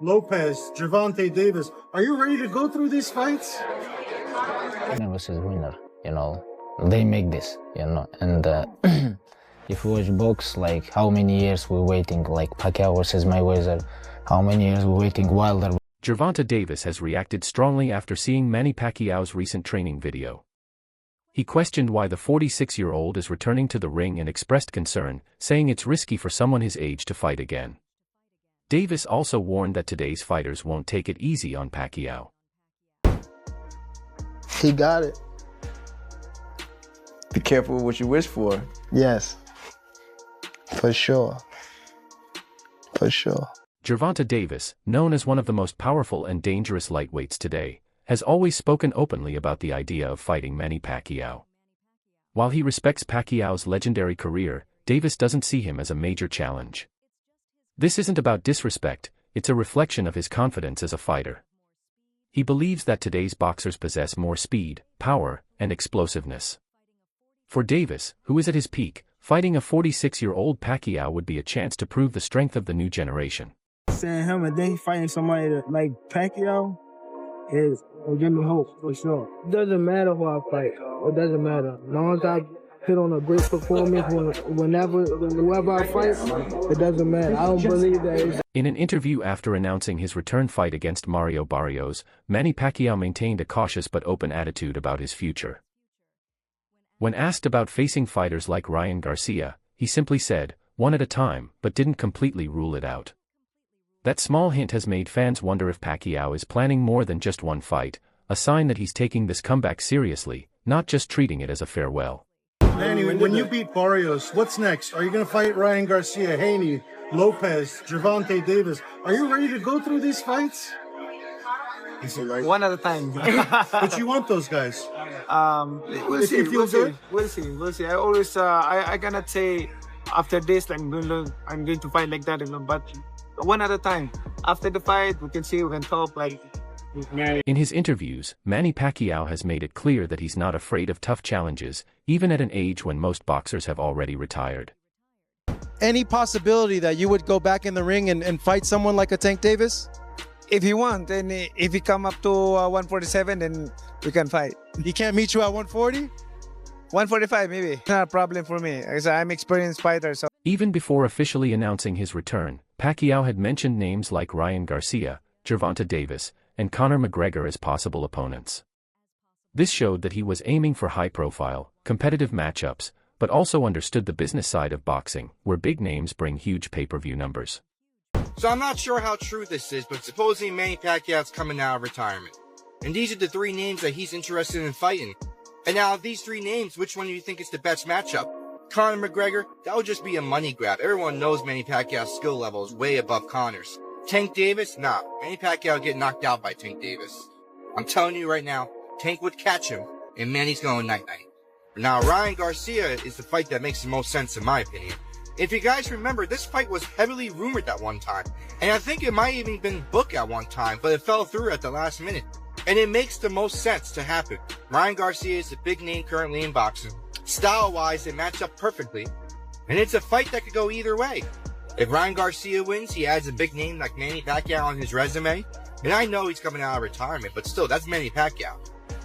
Lopez, Gervonta Davis. Are you ready to go through these fights? Winner versus winner, you know, they make this, you know, and if you watch box, like how many years we're waiting, like Pacquiao versus Mayweather, how many years we're waiting Wilder. Gervonta Davis has reacted strongly after seeing Manny Pacquiao's recent training video. He questioned why the 46-year-old is returning to the ring and expressed concern, saying it's risky for someone his age to fight again. Davis also warned that today's fighters won't take it easy on Pacquiao. He got it. Be careful with what you wish for. Yes. For sure. For sure. Gervonta Davis, known as one of the most powerful and dangerous lightweights today, has always spoken openly about the idea of fighting Manny Pacquiao. While he respects Pacquiao's legendary career, Davis doesn't see him as a major challenge. This isn't about disrespect, it's a reflection of his confidence as a fighter. He believes that today's boxers possess more speed, power, and explosiveness. For Davis, who is at his peak, fighting a 46-year-old Pacquiao would be a chance to prove the strength of the new generation. Seeing him and then fighting somebody like Pacquiao will give me hope, for sure. It doesn't matter who I fight. It doesn't matter. As long as I hit on a great performance whenever I fight, it doesn't matter. I don't believe that it's... In an interview after announcing his return fight against Mario Barrios, Manny Pacquiao maintained a cautious but open attitude about his future. When asked about facing fighters like Ryan Garcia, he simply said, "One at a time," but didn't completely rule it out. That small hint has made fans wonder if Pacquiao is planning more than just one fight, a sign that he's taking this comeback seriously, not just treating it as a farewell. Manny, when you beat Barrios, what's next? Are you going to fight Ryan Garcia, Haney, Lopez, Gervonta Davis? Are you ready to go through these fights? One at a time. But you want those guys. We'll see. We'll see. I always, I cannot say after this, I'm going to fight like that, but one at a time. After the fight, we can see, we can talk like... In his interviews, Manny Pacquiao has made it clear that he's not afraid of tough challenges, even at an age when most boxers have already retired. Any possibility that you would go back in the ring and fight someone like a Tank Davis? If he wants, and if he come up to 147, then we can fight. He can't meet you at 140? 145 maybe. Not a problem for me, because I'm an experienced fighter. So. Even before officially announcing his return, Pacquiao had mentioned names like Ryan Garcia, Gervonta Davis, and Conor McGregor as possible opponents. This showed that he was aiming for high-profile, competitive matchups, but also understood the business side of boxing, where big names bring huge pay-per-view numbers. So I'm not sure how true this is, but supposedly Manny Pacquiao's coming out of retirement. And these are the three names that he's interested in fighting. And now of these three names, which one do you think is the best matchup? Conor McGregor? That would just be a money grab. Everyone knows Manny Pacquiao's skill level is way above Conor's. Tank Davis? Nah, Manny Pacquiao would get knocked out by Tank Davis. I'm telling you right now, Tank would catch him, and Manny's going night-night. Now, Ryan Garcia is the fight that makes the most sense in my opinion. If you guys remember, this fight was heavily rumored at one time, and I think it might even been booked at one time, but it fell through at the last minute. And it makes the most sense to happen. Ryan Garcia is a big name currently in boxing. Style-wise, they match up perfectly, and it's a fight that could go either way. If Ryan Garcia wins, he adds a big name like Manny Pacquiao on his resume, and I know he's coming out of retirement, but still, that's Manny Pacquiao.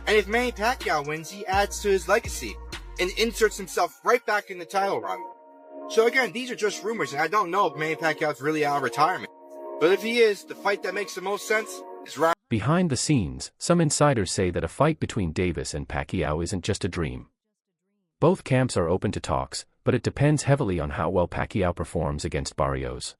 And if Manny Pacquiao wins, he adds to his legacy and inserts himself right back in the title run. So again, these are just rumors, and I don't know if Manny Pacquiao's really out of retirement. But if he is, the fight that makes the most sense is Ryan. Behind the scenes, some insiders say that a fight between Davis and Pacquiao isn't just a dream. Both camps are open to talks, but it depends heavily on how well Pacquiao performs against Barrios.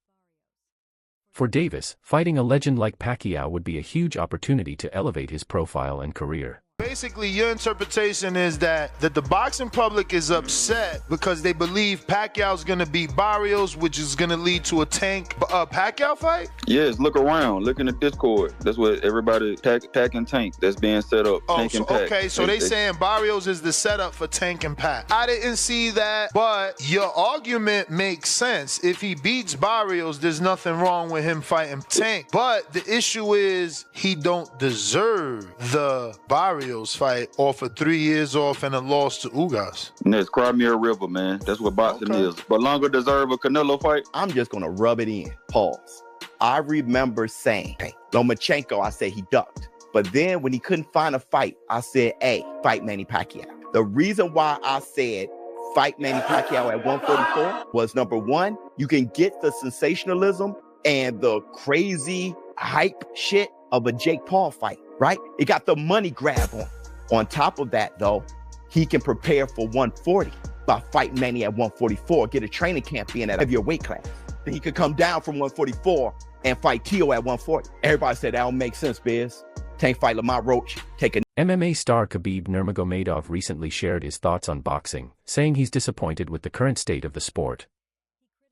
For Davis, fighting a legend like Pacquiao would be a huge opportunity to elevate his profile and career. Basically, your interpretation is that the boxing public is upset because they believe Pacquiao's going to beat Barrios, which is going to lead to a Tank Pacquiao fight? Yes, look around. Look in the Discord. That's what everybody, Pac and Tank, that's being set up. Oh, Tank and Pac. Okay, so they saying Barrios is the setup for Tank and Pac. I didn't see that, but your argument makes sense. If he beats Barrios, there's nothing wrong with him fighting Tank. But the issue is he don't deserve the Barrios fight off of 3 years off and a loss to Ugas. And that's Crimea River, man. That's what boxing is. But longer deserve a Canelo fight? I'm just going to rub it in. Pause. I remember saying, hey, Lomachenko, I said he ducked. But then when he couldn't find a fight, I said, hey, fight Manny Pacquiao. The reason why I said fight Manny Pacquiao at 144 was, number one, you can get the sensationalism and the crazy hype shit of a Jake Paul fight, right? It got the money grab on. On top of that, though, he can prepare for 140 by fighting Manny at 144, get a training camp in at a heavier weight class. Then he could come down from 144 and fight Tio at 140. Everybody said that don't make sense, Biz. Tank fight Lamont Roach, take a MMA star Khabib Nurmagomedov recently shared his thoughts on boxing, saying he's disappointed with the current state of the sport.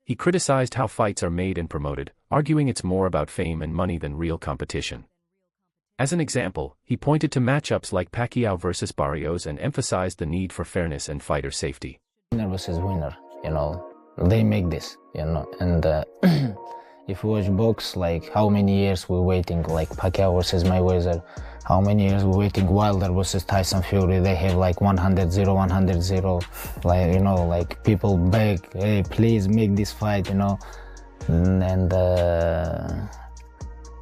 He criticized how fights are made and promoted, arguing it's more about fame and money than real competition. As an example, he pointed to matchups like Pacquiao versus Barrios and emphasized the need for fairness and fighter safety. Winner versus winner, they make this, and if you watch box, like how many years we're waiting, like Pacquiao versus Mayweather, how many years we're waiting Wilder versus Tyson Fury, they have like 100-0, 100-0, like people beg, hey, please make this fight, and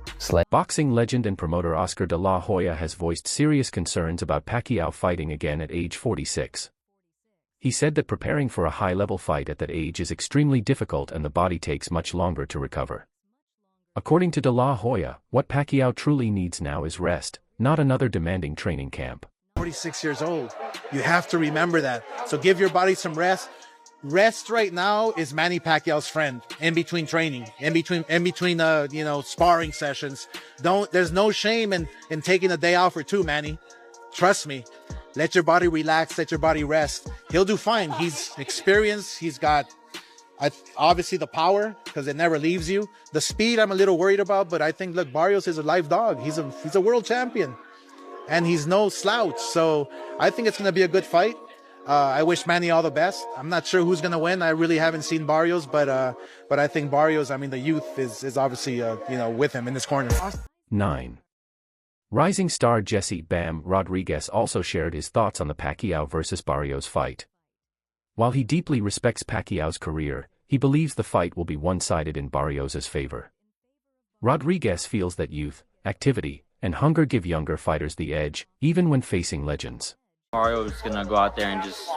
it's like... Boxing legend and promoter Oscar de la Hoya has voiced serious concerns about Pacquiao fighting again at age 46. He said that preparing for a high-level fight at that age is extremely difficult and the body takes much longer to recover. According to De La Hoya, what Pacquiao truly needs now is rest, not another demanding training camp. 46 years old. You have to remember that. So give your body some rest. Rest right now is Manny Pacquiao's friend in between training, in between sparring sessions. There's no shame in taking a day off or two, Manny. Trust me. Let your body relax, let your body rest. He'll do fine. He's experienced. He's got obviously the power because it never leaves you. The speed I'm a little worried about, but I think, look, Barrios is a live dog. He's a world champion and he's no slouch. So I think it's going to be a good fight. I wish Manny all the best. I'm not sure who's going to win. I really haven't seen Barrios, but I think Barrios, the youth is obviously, with him in his corner. 9. Rising star Jesse "Bam" Rodriguez also shared his thoughts on the Pacquiao versus Barrios fight. While he deeply respects Pacquiao's career, he believes the fight will be one-sided in Barrios' favor. Rodriguez feels that youth, activity, and hunger give younger fighters the edge, even when facing legends. Barrios is gonna go out there and just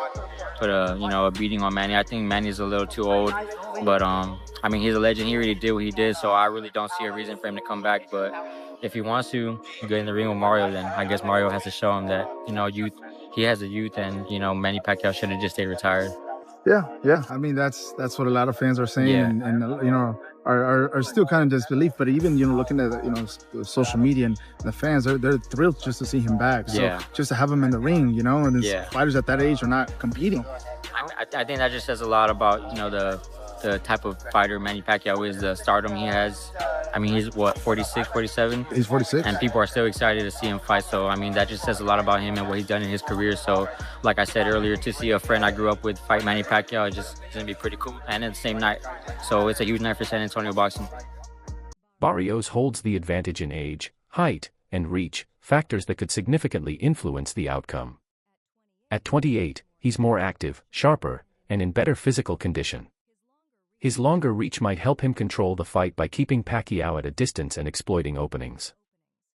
put a beating on Manny. I think Manny's a little too old, but he's a legend. He really did what he did, so I really don't see a reason for him to come back. But if he wants to get in the ring with Mario, then I guess Mario has to show him that, youth, he has a youth, and, Manny Pacquiao shouldn't just stay retired. Yeah. That's what a lot of fans are saying, and are still kind of disbelief. But even, looking at, social media and the fans, they're thrilled just to see him back. So just to have him in the ring, and his fighters at that age are not competing. I think that just says a lot about, the type of fighter Manny Pacquiao is, the stardom he has. He's 46, 47? He's 46. And people are still excited to see him fight. So, that just says a lot about him and what he's done in his career. So, like I said earlier, to see a friend I grew up with fight Manny Pacquiao is just going to be pretty cool. And it's the same night. So, it's a huge night for San Antonio boxing. Barrios holds the advantage in age, height, and reach, factors that could significantly influence the outcome. At 28, he's more active, sharper, and in better physical condition. His longer reach might help him control the fight by keeping Pacquiao at a distance and exploiting openings.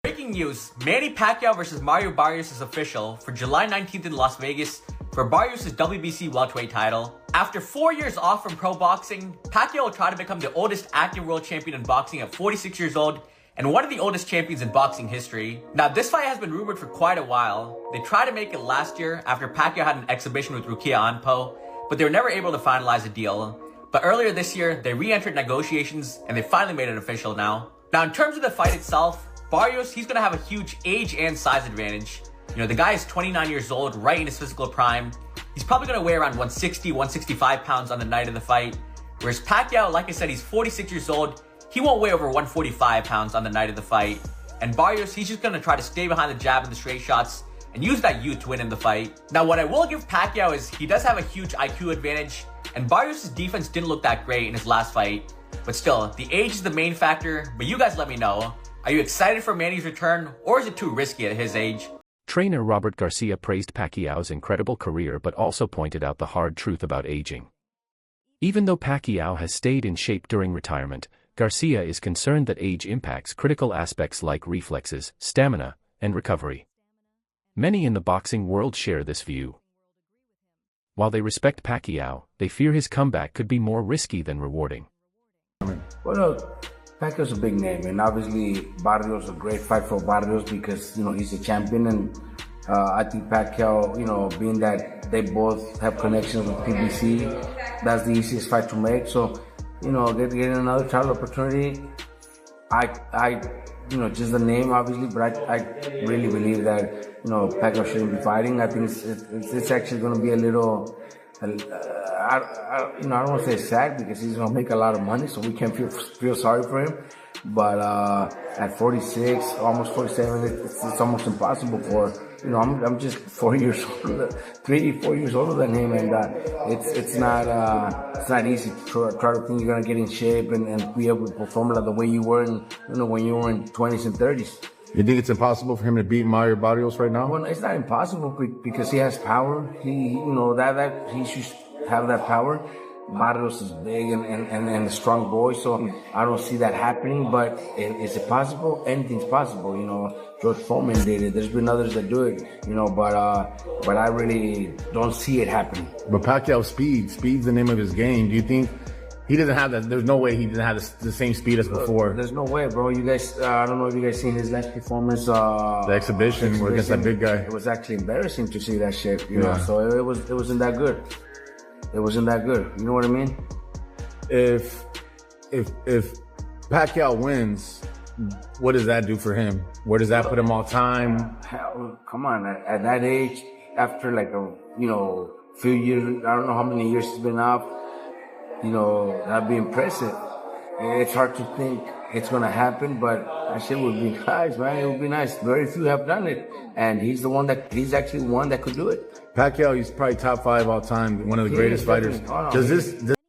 Breaking news, Manny Pacquiao versus Mario Barrios is official for July 19th in Las Vegas for Barrios' WBC welterweight title. After 4 years off from pro boxing, Pacquiao will try to become the oldest active world champion in boxing at 46 years old and one of the oldest champions in boxing history. Now, this fight has been rumored for quite a while. They tried to make it last year after Pacquiao had an exhibition with Rukia Anpo, but they were never able to finalize a deal. But earlier this year, they re-entered negotiations and they finally made it official now. Now, in terms of the fight itself, Barrios, he's going to have a huge age and size advantage. The guy is 29 years old, right in his physical prime. He's probably going to weigh around 160, 165 pounds on the night of the fight. Whereas Pacquiao, like I said, he's 46 years old. He won't weigh over 145 pounds on the night of the fight. And Barrios, he's just going to try to stay behind the jab and the straight shots and use that youth to win in the fight. Now, what I will give Pacquiao is he does have a huge IQ advantage. And Barrios' defense didn't look that great in his last fight. But still, the age is the main factor. But you guys let me know. Are you excited for Manny's return, or is it too risky at his age? Trainer Robert Garcia praised Pacquiao's incredible career but also pointed out the hard truth about aging. Even though Pacquiao has stayed in shape during retirement, Garcia is concerned that age impacts critical aspects like reflexes, stamina, and recovery. Many in the boxing world share this view. While they respect Pacquiao, they fear his comeback could be more risky than rewarding. Well, look, Pacquiao's a big name, and obviously Barrios a great fight for Barrios because, you know, he's a champion, and I think Pacquiao, you know, being that they both have connections with PBC, that's the easiest fight to make. So, you know, getting another title opportunity, I, you know, just the name obviously, but I really believe that, you know, Pacquiao shouldn't be fighting. I think it's actually going to be a little, you know, I don't want to say sad because he's going to make a lot of money, so we can't feel sorry for him. But at 46, almost 47, it's almost impossible for, you know, I'm just 4 years older, 4 years older than him, and it's not easy to try to think you're gonna get in shape and be able to perform like the way you were, when you were in 20s and 30s. You think it's impossible for him to beat Mario Barrios right now? Well, it's not impossible because he has power. He that he should have that power. Barrios is big and a strong boy, so I don't see that happening. But is it possible? Anything's possible. You know, George Foreman did it. There's been others that do it. You know, but I really don't see it happening. But Pacquiao speed's the name of his game. Do you think he doesn't have that? There's no way he doesn't have the same speed as before. There's no way, bro. You guys, I don't know if you guys seen his last performance. The exhibition against that big guy. It was actually embarrassing to see that shit. You know, so it wasn't that good. It wasn't that good. You know what I mean? If Pacquiao wins, what does that do for him? Where does that put him all time? Hell, come on, at that age, after like few years, I don't know how many years he's been off, you know, that'd be impressive. It's hard to think it's gonna happen, but that shit would be nice, man. It would be nice. Very few have done it, and he's actually one that could do it. Pacquiao, he's probably top 5 all time, one of the greatest fighters.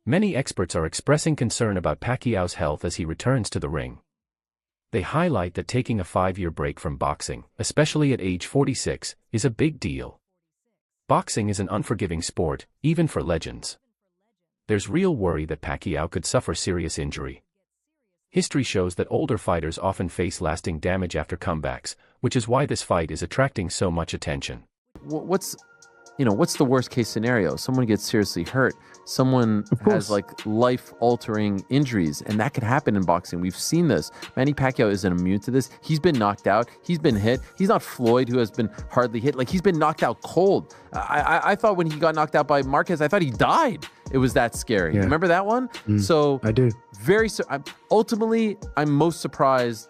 Many experts are expressing concern about Pacquiao's health as he returns to the ring. They highlight that taking a 5-year break from boxing, especially at age 46, is a big deal. Boxing is an unforgiving sport, even for legends. There's real worry that Pacquiao could suffer serious injury. History shows that older fighters often face lasting damage after comebacks, which is why this fight is attracting so much attention. What's the worst case scenario? Someone gets seriously hurt. Someone has like life-altering injuries, and that could happen in boxing. We've seen this. Manny Pacquiao isn't immune to this. He's been knocked out. He's been hit. He's not Floyd, who has been hardly hit. Like, he's been knocked out cold. I thought when he got knocked out by Marquez, I thought he died. It was that scary. Yeah. Remember that one? So I do. Ultimately, I'm most surprised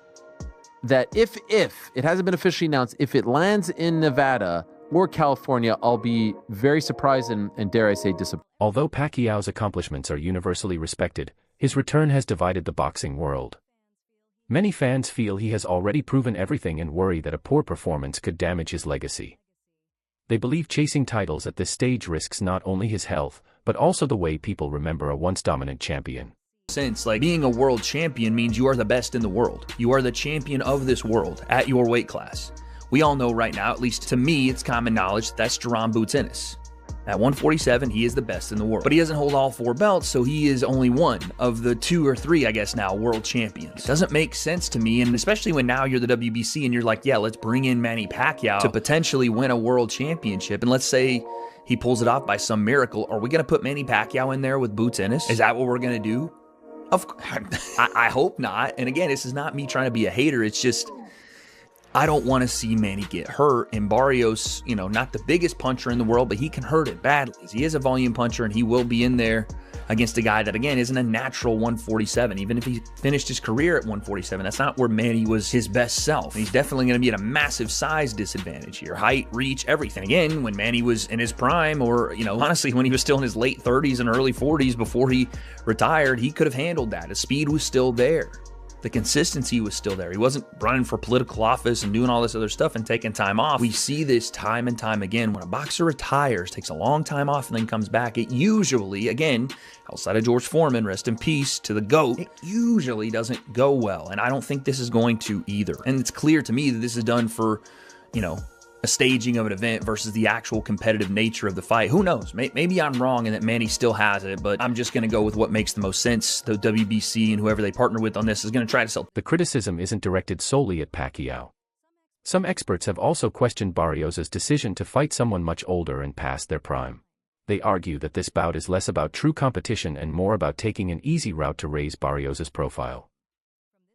that if it hasn't been officially announced, if it lands in Nevada or California, I'll be very surprised and dare I say disappointed. Although Pacquiao's accomplishments are universally respected, his return has divided the boxing world. Many fans feel he has already proven everything and worry that a poor performance could damage his legacy. They believe chasing titles at this stage risks not only his health, but also the way people remember a once dominant champion. Sense, like being a world champion means you are the best in the world. You are the champion of this world at your weight class. We all know right now, at least to me, it's common knowledge that's Jaron Boots Ennis. At 147, he is the best in the world. But he doesn't hold all 4 belts, so he is only one of the 2 or 3, I guess now, world champions. It doesn't make sense to me, and especially when now you're the WBC and you're like, yeah, let's bring in Manny Pacquiao to potentially win a world championship. And let's say he pulls it off by some miracle. Are we going to put Manny Pacquiao in there with Boots Ennis? Is that what we're going to do? I hope not. And again, this is not me trying to be a hater. It's just, I don't want to see Manny get hurt. And Barrios, not the biggest puncher in the world, but he can hurt it badly. He is a volume puncher, and he will be in there against a guy that, again, isn't a natural 147. Even if he finished his career at 147, that's not where Manny was his best self. He's definitely going to be at a massive size disadvantage here. Height, reach, everything. Again, when Manny was in his prime, or, honestly, when he was still in his late 30s and early 40s before he retired, he could have handled that. His speed was still there. The consistency was still there. He wasn't running for political office and doing all this other stuff and taking time off. We see this time and time again. When a boxer retires, takes a long time off, and then comes back, it usually, again, outside of George Foreman, rest in peace to the GOAT, it usually doesn't go well. And I don't think this is going to either. And it's clear to me that this is done for, a staging of an event versus the actual competitive nature of the fight. Who knows? Maybe I'm wrong and that Manny still has it, but I'm just going to go with what makes the most sense. The WBC and whoever they partner with on this is going to try to sell. The criticism isn't directed solely at Pacquiao. Some experts have also questioned Barrios' decision to fight someone much older and past their prime. They argue that this bout is less about true competition and more about taking an easy route to raise Barrios' profile.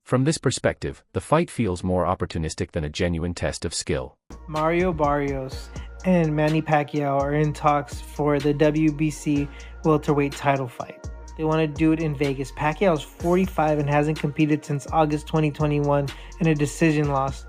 From this perspective, the fight feels more opportunistic than a genuine test of skill. Mario Barrios and Manny Pacquiao are in talks for the WBC welterweight title fight. They want to do it in Vegas. Pacquiao is 45 and hasn't competed since August 2021 in a decision loss.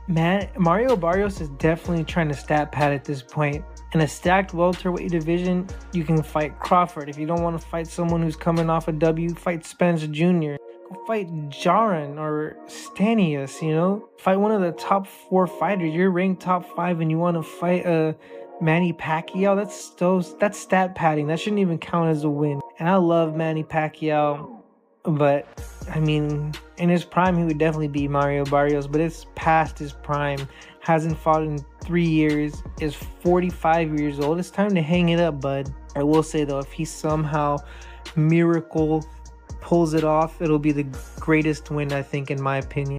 Mario Barrios is definitely trying to stat pad at this point. In a stacked welterweight division, you can fight Crawford. If you don't want to fight someone who's coming off a W, fight Spence Jr. Go fight Jaron or Stanius, you know? Fight one of the top 4 fighters. You're ranked top 5 and you want to fight Manny Pacquiao? That's stat padding. That shouldn't even count as a win. And I love Manny Pacquiao, but I mean, in his prime, he would definitely beat Mario Barrios, but it's past his prime. Hasn't fought in 3 years, is 45 years old. It's time to hang it up, bud. I will say, though, if he somehow miracle pulls it off, it'll be the greatest win, I think, in my opinion.